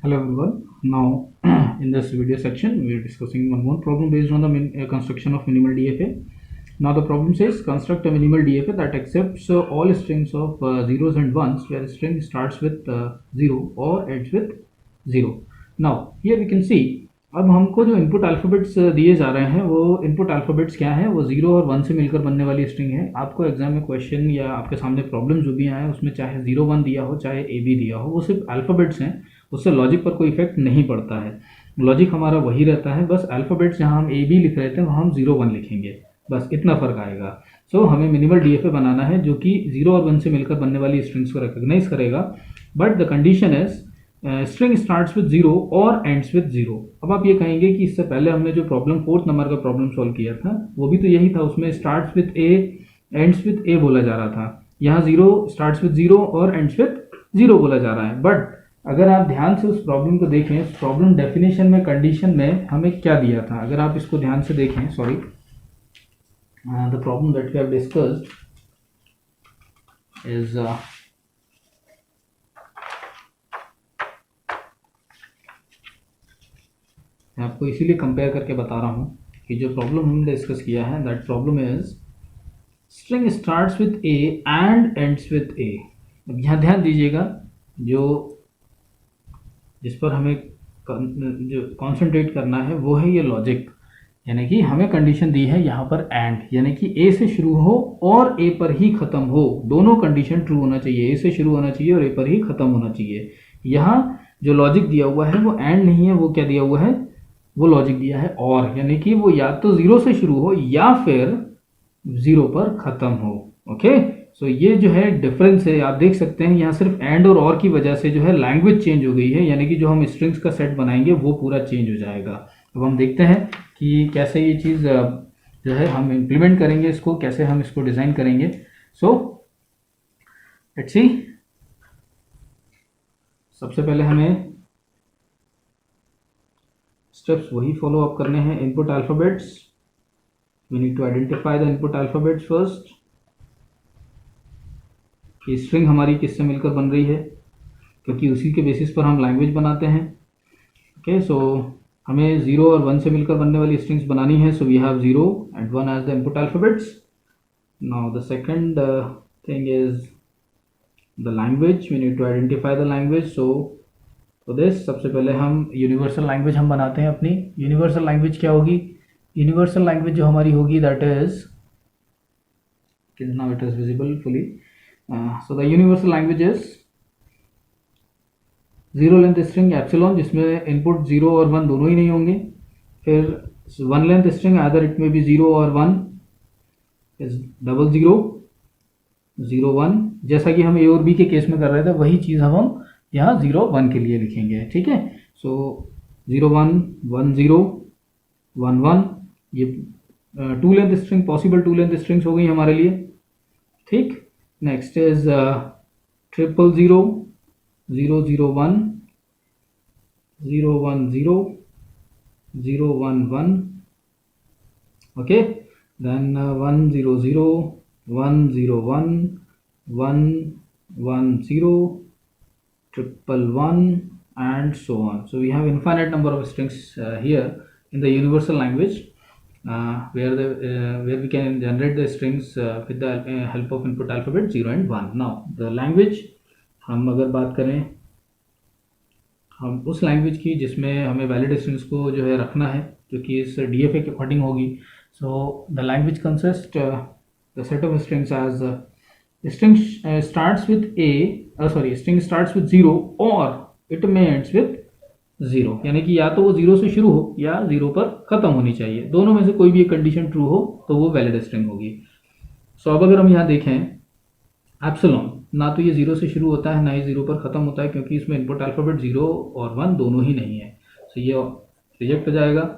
Hello everyone. Now in this video section we are discussing one more problem based on the construction of minimal DFA. Now the problem says construct a minimal DFA that accepts all strings of zeros and ones where string starts with 0 or ends with 0. Now here we can see अब हमको जो input alphabets दिए जा रहे हैं वो input alphabets क्या है, वो 0 और 1 से मिलकर बनने वाली स्ट्रिंग है। आपको एग्जाम में क्वेश्चन या आपके सामने प्रॉब्लम जो भी आया है उसमें चाहे 0 1 दिया हो चाहे ए बी दिया हो, वो सिर्फ अल्फ़ाबेट्स हैं, उससे लॉजिक पर कोई इफेक्ट नहीं पड़ता है। लॉजिक हमारा वही रहता है, बस अल्फ़ाबेट्स जहाँ हम ए बी लिख रहे थे वहाँ हम 0 1 लिखेंगे, बस इतना फ़र्क आएगा। सो हमें मिनिमल डीएफए बनाना है जो कि 0 और 1 से मिलकर बनने वाली स्ट्रिंग्स को रिकॉग्नाइज करेगा, but the condition is string starts with 0 और एंड्स विद 0। अब आप ये कहेंगे कि इससे पहले हमने जो प्रॉब्लम 4th नंबर का प्रॉब्लम सॉल्व किया था वो भी तो यही था, उसमें starts with A ends with A बोला जा रहा था, यहाँ 0 स्टार्ट्स विद 0 और एंड्स विद 0 बोला जा रहा है। बट अगर आप ध्यान से उस प्रॉब्लम को देखें, उस प्रॉब्लम डेफिनेशन में कंडीशन में हमें क्या दिया था, अगर आप इसको ध्यान से देखें, sorry the problem that we have discussed is मैं आपको इसीलिए कंपेयर करके बता रहा हूँ कि जो प्रॉब्लम हमने डिस्कस किया है that problem is string starts with A and ends with A. अब यहाँ ध्यान दीजिएगा, जो जिस पर हमें जो कॉन्सेंट्रेट करना है वो है ये लॉजिक, यानी कि हमें कंडीशन दी है यहाँ पर एंड, यानी कि ए से शुरू हो और ए पर ही ख़त्म हो, दोनों कंडीशन ट्रू होना चाहिए, ए से शुरू होना चाहिए और ए पर ही ख़त्म होना चाहिए। यहाँ जो लॉजिक दिया हुआ है वो एंड नहीं है, वो क्या दिया हुआ है, वो लॉजिक दिया है और, यानी कि वो या तो 0 से शुरू हो या फिर 0 पर ख़त्म हो। ओके, सो ये जो है डिफरेंस है, आप देख सकते हैं यहाँ सिर्फ एंड और की वजह से जो है लैंग्वेज चेंज हो गई है, यानी कि जो हम स्ट्रिंग्स का सेट बनाएंगे वो पूरा चेंज हो जाएगा। अब हम देखते हैं कि कैसे ये चीज़ जो है हम इम्प्लीमेंट करेंगे, इसको कैसे हम इसको डिज़ाइन करेंगे। सो लेट्स सी, सबसे पहले हमें स्टेप्स वही फॉलो अप करने हैं। Input alphabets, we need to identify the input alphabets first, कि स्ट्रिंग हमारी किससे मिलकर बन रही है, क्योंकि उसी के बेसिस पर हम लैंग्वेज बनाते हैं। ओके, सो हमें 0 और 1 से मिलकर बनने वाली स्ट्रिंग्स बनानी है, so we have 0 and 1 as the input alphabets. Now the second thing is the language, we need to identify the language. So तो दिस, सबसे पहले हम यूनिवर्सल लैंग्वेज हम बनाते हैं अपनी। यूनिवर्सल लैंग्वेज क्या होगी, यूनिवर्सल लैंग्वेज जो हमारी होगी that is, now it is visible fully. So the universal language is zero length string epsilon, जिसमें इनपुट 0 और 1 दोनों ही नहीं होंगे। फिर 1 लेंथ स्ट्रिंग, आइदर इट में बी 0 और 1 इज 00 0 1, जैसा कि हम ए और बी के केस में कर रहे थे वही चीज़ हम यहाँ 0 1 के लिए लिखेंगे। ठीक है, सो 0 1 1 0 1 1, ये 2 length string, possible 2 length strings हो गई हमारे लिए। ठीक, next is 000 0 0 1 0 1 0 0 1 1, okay, then 1 0 0 1 0 1 1 1 0 111 and so on. So we have infinite number of strings here in the universal language, where we can generate the strings with the help of input alphabet 0 and 1. Now the language, हम अगर बात करें हम उस language की जिसमें हमें valid strings को जो है रखना है, जो कि इस डीएफए के अकॉर्डिंग होगी। So the language consist the set of strings as string starts with a string starts with 0 or it may ends with 0, यानी कि या तो वो 0 से शुरू हो या 0 पर ख़त्म होनी चाहिए, दोनों में से कोई भी एक कंडीशन ट्रू हो तो वो वैलिड स्ट्रिंग होगी। सो अब अगर हम यहाँ देखें एप्सिलॉन, ना तो ये 0 से शुरू होता है ना ही 0 पर ख़त्म होता है, क्योंकि इसमें इनपुट अल्फ़ाबेट 0 और 1 दोनों ही नहीं है, सो ये रिजेक्ट हो जाएगा।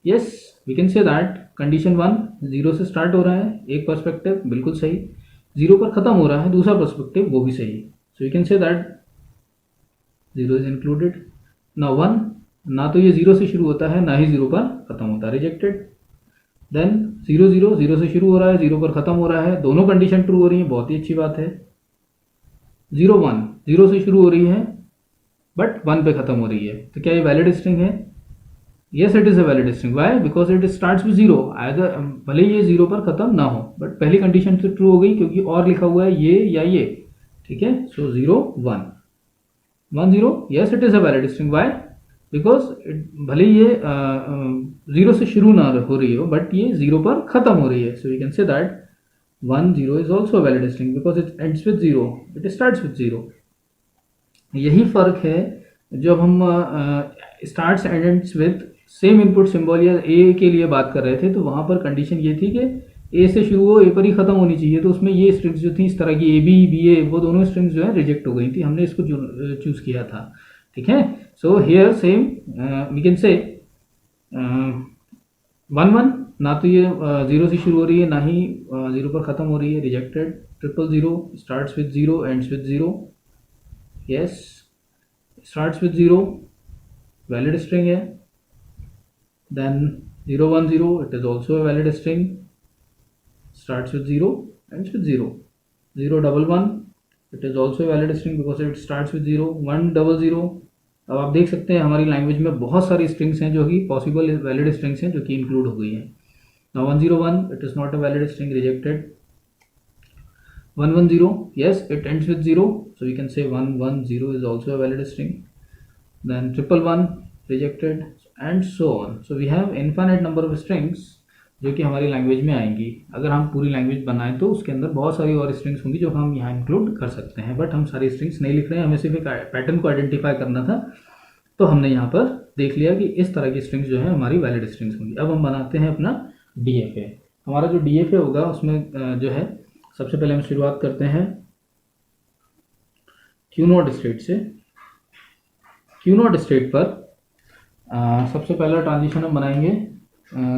Yes, we can say that condition 1 0 से स्टार्ट हो रहा है, एक पर्सपेक्टिव बिल्कुल सही, 0 पर ख़त्म हो रहा है दूसरा पर्सपेक्टिव वो भी सही, सो you can say that 0 is included. ना 1, ना तो ये 0 से शुरू होता है ना ही 0 पर ख़त्म होता है, रिजेक्टेड। देन 0 0 0 से शुरू हो रहा है 0 पर ख़त्म हो रहा है, दोनों कंडीशन ट्रू हो रही है, बहुत ही अच्छी बात है। 0 1 0 से शुरू हो रही है बट 1 पे ख़त्म हो रही है, तो क्या ये वैलिड स्ट्रिंग है? Yes it is a valid string. Why? Because it starts with 0। Either भले ही ये 0 पर ख़त्म ना हो, बट पहली कंडीशन तो ट्रू हो गई क्योंकि और लिखा हुआ है ये या ये, ठीक है। So 0 1 1 0, yes it is a valid string. Why? Because भले ही ये 0 से शुरू ना हो रही हो, बट ये 0 पर ख़त्म हो रही है। सो you can say that 1 0 is also a valid string because it ends with 0, it starts with 0। यही फ़र्क है जब हम starts and ends with same input symbol या ए के लिए बात कर रहे थे, तो वहाँ पर कंडीशन ये थी कि ए से शुरू हो, ए पर ही ख़त्म होनी चाहिए। तो उसमें ये स्ट्रिंग्स जो थी इस तरह की ए बी बी ए, वो दोनों स्ट्रिंग्स जो है रिजेक्ट हो गई थी, हमने इसको चूज़ किया था, ठीक है। So here same we can say 1 1, ना तो ये 0 से शुरू हो रही है, ना ही 0 पर ख़त्म हो रही है, rejected. 0 0 0 starts with 0 ends with 0, yes, starts with 0, valid string है। then 0 1 0, it is also a valid string, starts with 0 ends with 0। 0 1 1, it is also a valid string because it starts with 0। 1 0 0, अब आप देख सकते हैं हमारी language में बहुत सारी स्ट्रिंग्स हैं जो कि पॉसिबल वैलिड स्ट्रिंग्स हैं जो कि इंक्लूड हो गई हैं। now 1 0 1, it is not a valid string, rejected। 1 1 0, yes, it ends with 0, so we can say 1 1 0 is also a valid string। then 1 1 1, rejected, and so on। so we have infinite number of strings जो कि हमारी language में आएंगी। अगर हम पूरी language बनाएं तो उसके अंदर बहुत सारी और स्ट्रिंग्स होंगी जो हम यहाँ इंक्लूड कर सकते हैं, बट हम सारी स्ट्रिंग्स नहीं लिख रहे हैं, हमें सिर्फ एक पैटर्न को आइडेंटिफाई करना था। तो हमने यहाँ पर देख लिया कि इस तरह की स्ट्रिंग्स जो है हमारी वैलिड स्ट्रिंग्स होंगी। अब हम बनाते हैं अपना DFA। हमारा जो DFA होगा उसमें जो है सबसे पहले हम शुरुआत करते हैं क्यू नॉट स्टेट से। क्यू नॉट स्टेट पर सबसे पहला ट्रांजिशन हम बनाएंगे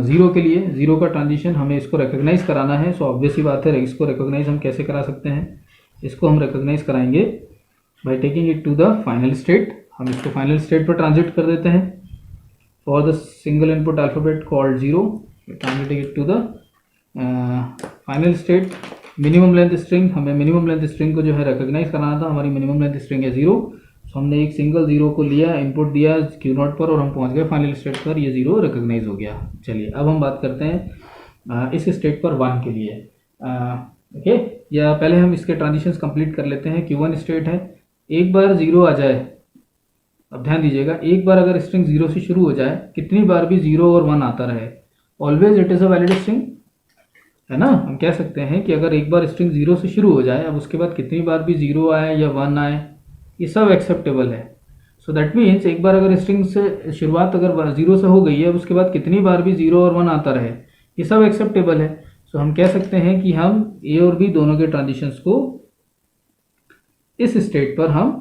0 के लिए। 0 का ट्रांजिशन हमें इसको रिकॉग्नाइज कराना है। सो ऑब्वियस ही बात है, इसको रिकॉग्नाइज हम कैसे करा सकते हैं? इसको हम रिकॉग्नाइज कराएंगे by taking it to the final state. हम इसको फाइनल स्टेट पर ट्रांजिट कर देते हैं। For the single input alphabet called 0, transiting it to the final state. Minimum length string, हमें मिनिमम लेंथ स्ट्रिंग को जो है रिकॉग्नाइज कराना था। हमारी मिनिमम लेंथ स्ट्रिंग है 0। सो हमने एक सिंगल 0 को लिया, इनपुट दिया क्यू नॉट पर और हम पहुंच गए फाइनल स्टेट पर। ये 0 रिकॉग्नाइज हो गया। चलिए अब हम बात करते हैं इस स्टेट पर 1 के लिए। ओके, या पहले हम इसके ट्रांजिशंस कंप्लीट कर लेते हैं। Q1 स्टेट है। एक बार 0 आ जाए, अब ध्यान दीजिएगा, एक बार अगर स्ट्रिंग 0 से शुरू हो जाए, कितनी बार भी 0 और 1 आता रहे, always it is a valid string, है ना। हम कह सकते हैं कि अगर एक बार स्ट्रिंग 0 से शुरू हो जाए, अब उसके बाद कितनी बार भी 0 आए या 1 आए, ये सब एक्सेप्टेबल है। सो दैट मीन्स एक बार अगर स्ट्रिंग से शुरुआत अगर 0 से हो गई है, अब उसके बाद कितनी बार भी 0 और 1 आता रहे, ये सब एक्सेप्टेबल है। सो हम कह सकते हैं कि हम ए और बी दोनों के ट्रांजिशंस को इस स्टेट पर हम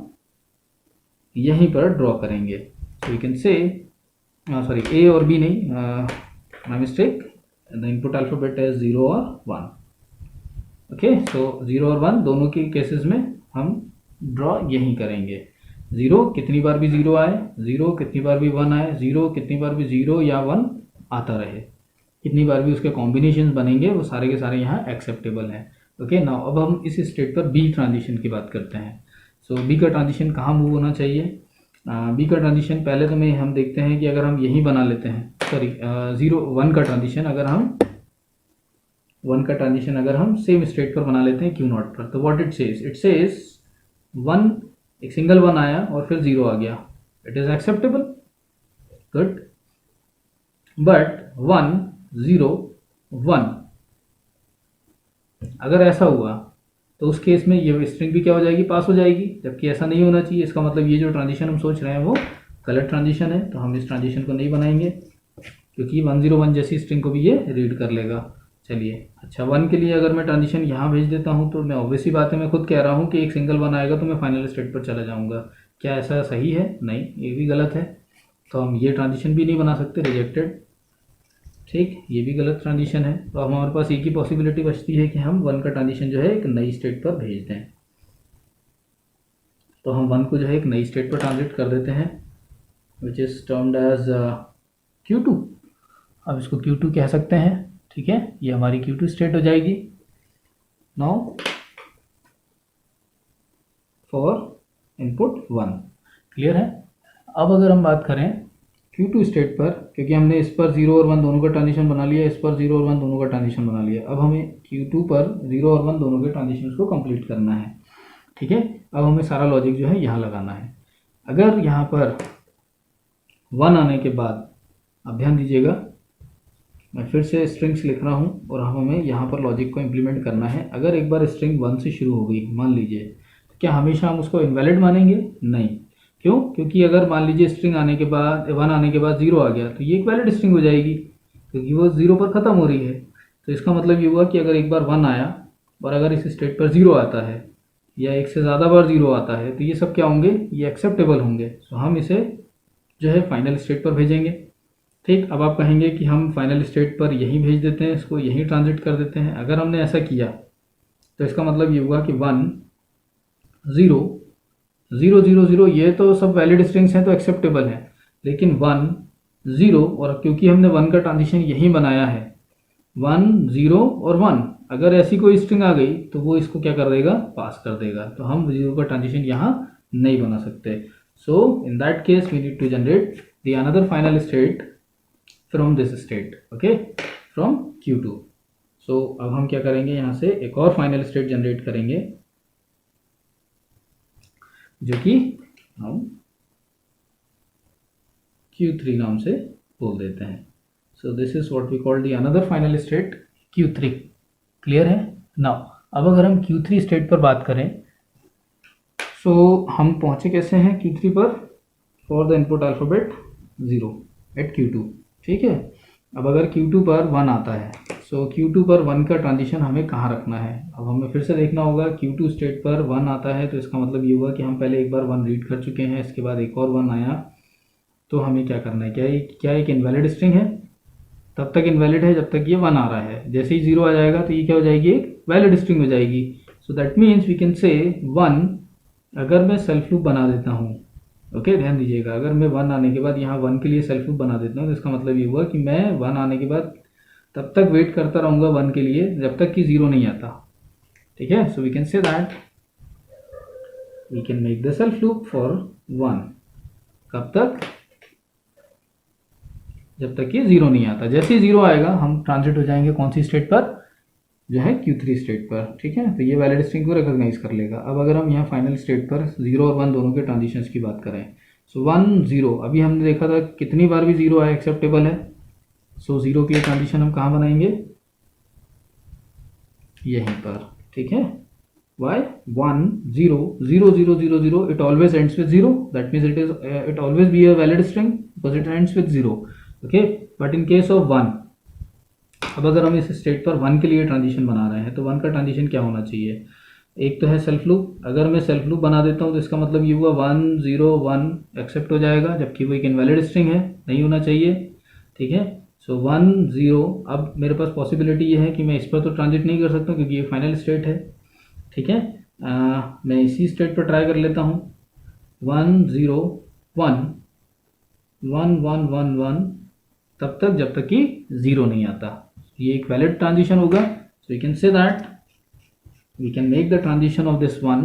यहीं पर ड्रॉ करेंगे। So you can say, sorry, A और बी नहीं, my mistake, the input alphabet है 0 और 1। ओके, सो 0 और 1 दोनों के केसेस में हम ड्रॉ यहीं करेंगे। 0 कितनी बार भी 0 आए, 0 कितनी बार भी 1 आए, 0 कितनी बार भी 0 या 1 आता रहे, कितनी बार भी उसके कॉम्बिनेशन बनेंगे, वो सारे के सारे यहाँ एक्सेप्टेबल हैं। ओके, नाउ अब हम इस स्टेट पर बी ट्रांजिशन की बात करते हैं। सो बी का ट्रांजिशन कहाँ मूव होना चाहिए? बी का ट्रांजिशन पहले तो में हम देखते हैं कि अगर हम यहीं बना लेते हैं, सॉरी 1 का ट्रांजिशन अगर हम 1 का ट्रांजिशन अगर हम सेम स्टेट पर बना लेते हैं क्यू नॉट पर, तो व्हाट इट सेज 1, एक सिंगल 1 आया और फिर 0 आ गया, it is acceptable, good. But 1 0 1 अगर ऐसा हुआ तो उस केस में ये स्ट्रिंग भी क्या हो जाएगी, पास हो जाएगी, जबकि ऐसा नहीं होना चाहिए। इसका मतलब ये जो ट्रांजिशन हम सोच रहे हैं वो गलत ट्रांजिशन है, तो हम इस ट्रांजिशन को नहीं बनाएंगे क्योंकि 1 0 1 जैसी स्ट्रिंग को भी ये रीड कर लेगा। चलिए, अच्छा 1 के लिए अगर मैं ट्रांजिशन यहाँ भेज देता हूँ तो मैं ऑब्वियस ही बात है, मैं खुद कह रहा हूँ कि एक सिंगल 1 आएगा तो मैं फाइनल स्टेट पर चला जाऊँगा। क्या ऐसा सही है? नहीं, ये भी गलत है। तो हम ये ट्रांजिशन भी नहीं बना सकते, रिजेक्टेड। ठीक, ये भी गलत ट्रांजिशन है। तो अब हमारे पास एक ही पॉसिबिलिटी बचती है कि हम 1 का ट्रांजिशन जो है एक नई स्टेट पर भेज दें। तो हम 1 को जो है एक नई स्टेट पर ट्रांजिट कर देते हैं, which is termed as Q2। अब इसको Q2 कह सकते हैं, ठीक है। ये हमारी Q2 स्टेट हो जाएगी। नाउ फॉर इनपुट 1, क्लियर है। अब अगर हम बात करें Q2 स्टेट पर, क्योंकि हमने इस पर 0 और 1 दोनों का ट्रांजिशन बना लिया, इस पर 0 और 1 दोनों का ट्रांजिशन बना लिया, अब हमें Q2 पर 0 और 1 दोनों के ट्रांजिशन को कंप्लीट करना है। ठीक है, अब हमें सारा लॉजिक जो है यहाँ लगाना है। अगर यहाँ पर 1 आने के बाद, अब ध्यान दीजिएगा, मैं फिर से स्ट्रिंग्स लिख रहा हूँ और हमें यहाँ पर लॉजिक को इम्प्लीमेंट करना है। अगर एक बार स्ट्रिंग 1 से शुरू हो गई मान लीजिए, तो क्या हमेशा हम उसको इनवैलिड मानेंगे? नहीं। क्यों? क्योंकि अगर मान लीजिए स्ट्रिंग आने के बाद 1 आने के बाद 0 आ गया तो ये एक वैलिड स्ट्रिंग हो जाएगी, क्योंकि वो 0 पर ख़त्म हो रही है। तो इसका मतलब ये हुआ कि अगर एक बार 1 आया और अगर इस स्टेट पर 0 आता है या एक से ज़्यादा बार 0 आता है तो ये सब क्या होंगे? ये एक्सेप्टेबल होंगे। सो हम इसे जो है फाइनल स्टेट पर भेजेंगे। ठीक, अब आप कहेंगे कि हम फाइनल स्टेट पर यहीं भेज देते हैं, इसको यहीं ट्रांजिट कर देते हैं। अगर हमने ऐसा किया तो इसका मतलब ये हुआ कि 1 0 0 0 0 ये तो सब वैलिड स्ट्रिंग्स हैं तो एक्सेप्टेबल हैं, लेकिन 1 0, और क्योंकि हमने 1 का ट्रांजिशन यहीं बनाया है, 1 0 और 1, अगर ऐसी कोई स्ट्रिंग आ गई तो वो इसको क्या कर देगा? पास कर देगा। तो हम 0 का ट्रांजिशन यहाँ नहीं बना सकते। So in that case we need to generate the another final state from this state, okay, from Q2। so अब हम क्या करेंगे, यहाँ से एक और फाइनल स्टेट जनरेट करेंगे जो कि हम Q3 नाम से बोल देते हैं। so this is what we call the another final state Q3। Clear है? नाउ अब अगर हम Q3 स्टेट पर बात करें, so हम पहुंचे कैसे हैं Q3 पर? For the input alphabet 0 at Q2। ठीक है, अब अगर Q2 पर 1 आता है, सो Q2 पर 1 का ट्रांजिशन हमें कहाँ रखना है? अब हमें फिर से देखना होगा। Q2 स्टेट पर 1 आता है तो इसका मतलब ये हुआ कि हम पहले एक बार 1 रीड कर चुके हैं, इसके बाद एक और 1 आया, तो हमें क्या करना है? क्या एक इनवैलिड स्ट्रिंग है? तब तक इनवैलिड है जब तक ये 1 आ रहा है। जैसे ही 0 आ जाएगा तो ये क्या हो जाएगी? एक वैलिड स्ट्रिंग हो जाएगी। So that means we can say 1, अगर मैं सेल्फ लूप बना देता हूँ, ओके, ध्यान दीजिएगा, अगर मैं 1 आने के बाद यहाँ 1 के लिए सेल्फ लूप बना देता हूँ तो इसका मतलब ये हुआ कि मैं 1 आने के बाद तब तक वेट करता रहूँगा 1 के लिए जब तक कि 0 नहीं आता। ठीक है, so we can say that we can make the self loop for 1। कब तक? जब तक कि 0 नहीं आता। जैसे ही 0 आएगा हम ट्रांजिट हो जाएंगे कौन सी स्टेट पर? जो है Q3 स्टेट पर। ठीक है, तो ये वैलिड स्ट्रिंग को रिकॉग्नाइज कर लेगा। अब अगर हम यहाँ फाइनल स्टेट पर 0 और 1 दोनों के ट्रांजिशंस की बात करें, सो 1 0, अभी हमने देखा था कितनी बार भी 0 आया एक्सेप्टेबल है। सो 0 की ट्रांजिशन हम कहाँ बनाएंगे? यहीं पर। ठीक है, why? 1 0 0 0 0 0, it always ends with 0, that means it always be a valid string because it ends with 0, okay, but in case of 1, अब अगर हम इस स्टेट पर 1 के लिए ट्रांजिशन बना रहे हैं तो 1 का ट्रांजिशन क्या होना चाहिए? एक तो है सेल्फ लूप। अगर मैं सेल्फ लूप बना देता हूँ तो इसका मतलब ये हुआ 1 0 1 एक्सेप्ट हो जाएगा, जबकि वो एक इनवैलिड स्ट्रिंग है, नहीं होना चाहिए। ठीक है, सो 1 0, अब मेरे पास पॉसिबिलिटी ये है कि मैं इस पर तो ट्रांजिट नहीं कर सकता क्योंकि ये फाइनल स्टेट है। ठीक है, मैं इसी स्टेट पर ट्राई कर लेता हूँ। 1 0 1 1 1 1 1, तब तक जब तक कि 0 नहीं आता। ये एक वैलिड ट्रांजिशन होगा। सो you can say that we can make the transition of this one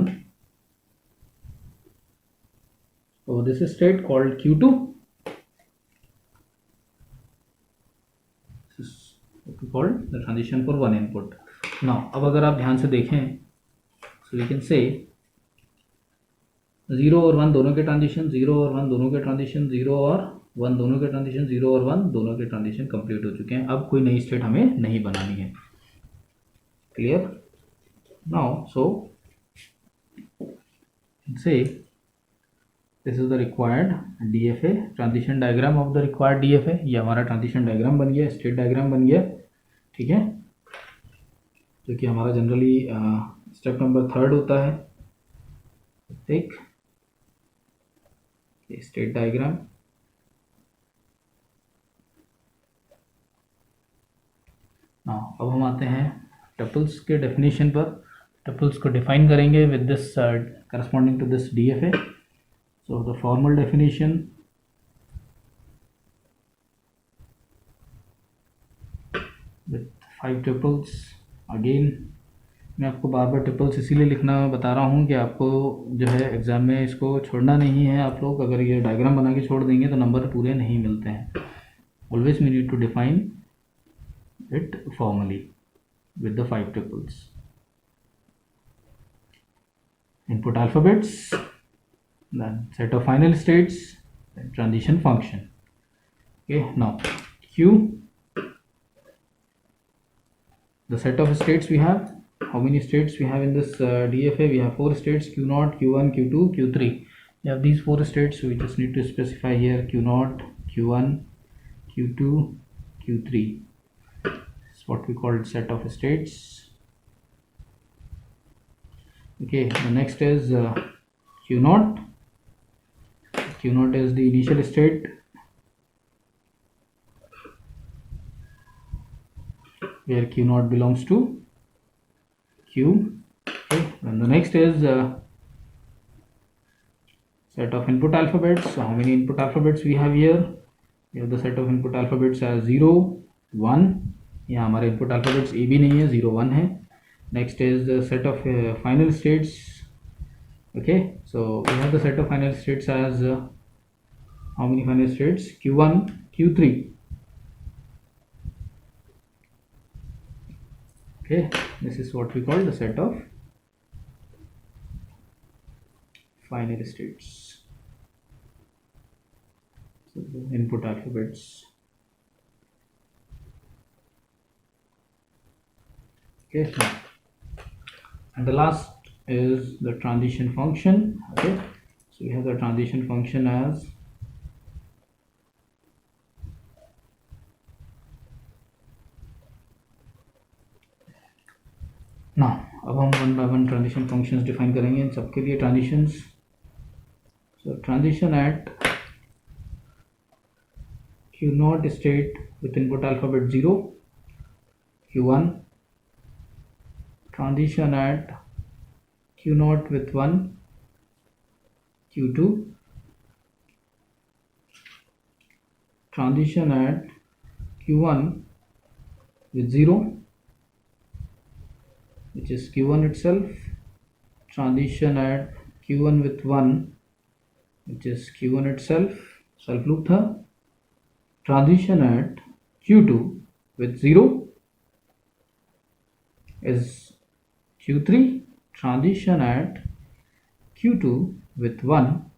over this state called Q2. This is what we call the transition for one input. Now अब अगर आप ध्यान से देखें, so we can say 0 और 1 दोनों के transition, 0 और 1 दोनों के ट्रांजिशन, 0 और 1 दोनों के ट्रांजिशन, 0 और 1 दोनों के ट्रांजिशन कंप्लीट हो चुके हैं। अब कोई नई स्टेट हमें नहीं बनानी है। Clear? Now so say this is the required DFA, transition diagram of the required DFA। ये हमारा ट्रांजिशन डायग्राम बन गया, स्टेट डायग्राम बन गया। ठीक है, जो कि हमारा जनरली स्टेप नंबर 3 होता है। ठीक, स्टेट डायग्राम। अब हम आते हैं टपल्स के डेफिनेशन पर। टपल्स को डिफाइन करेंगे with this corresponding to this DFA। So the formal definition with 5 tuples, again मैं आपको बार बार ट्रिपल्स इसीलिए लिखना बता रहा हूँ कि आपको जो है एग्ज़ाम में इसको छोड़ना नहीं है। आप लोग अगर ये डायग्राम बना के छोड़ देंगे तो नंबर पूरे नहीं मिलते हैं। Always we need to define it formally with the 5 tuples. Input alphabets, then set of final states, then transition function. Okay, now Q, the set of states we have. How many states we have in this DFA? We have 4 states: Q0, Q1, Q2, Q3. We have these 4 states, so we just need to specify here Q0, Q1, Q2, Q3. This is what we call set of states. Okay, the next is Q0. Q0 is the initial state, where Q0 belongs to Q. Okay, and the next is set of input alphabets. So how many input alphabets we have here? We have the set of input alphabets as 0, 1. यहाँ हमारे input alphabets A भी नहीं है, 0, 1 है. Next is the set of final states. Okay, so we have the set of final states as how many final states? Q1, Q3. Okay, this is what we call the set of final states. So the input alphabets. Okay, and the last is the transition function. Okay, so we have the transition function as now. अब हम one by one transition functions define करेंगे इन सबके लिए transitions. So transition at Q0 state with input alphabet 0, Q1. Transition at Q0 with 1, Q2. Transition at Q1 with 0, which is Q1 itself. Transition at Q1 with 1, which is Q1 itself, self loop था. Transition at Q2 with 0 is Q3. Transition at Q2 with 1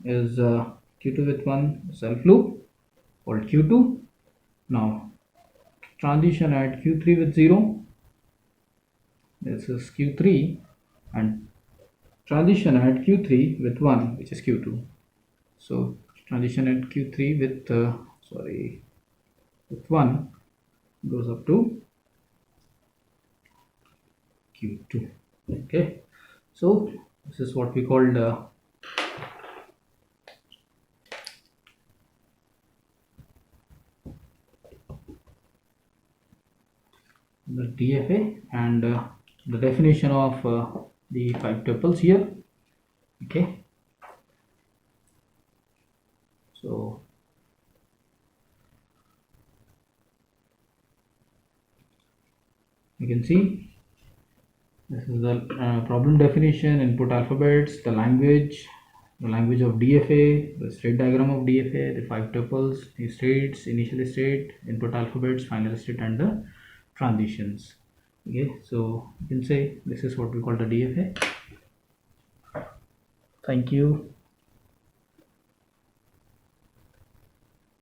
is Q2 with 1 self loop called Q2. Now transition at Q3 with 0, this is Q3, and transition at Q3 with 1, which is Q2. So transition at Q3 with with 1 goes up to Q2. Okay, so this is what we called the DFA, and the definition of the 5 tuples here. Okay, so you can see this is the problem definition, input alphabets, the language of DFA, the state diagram of DFA, the 5 tuples, the states, initial state, input alphabets, final state, and the transitions. Okay, so you can say this is what we call the DFA. Thank you.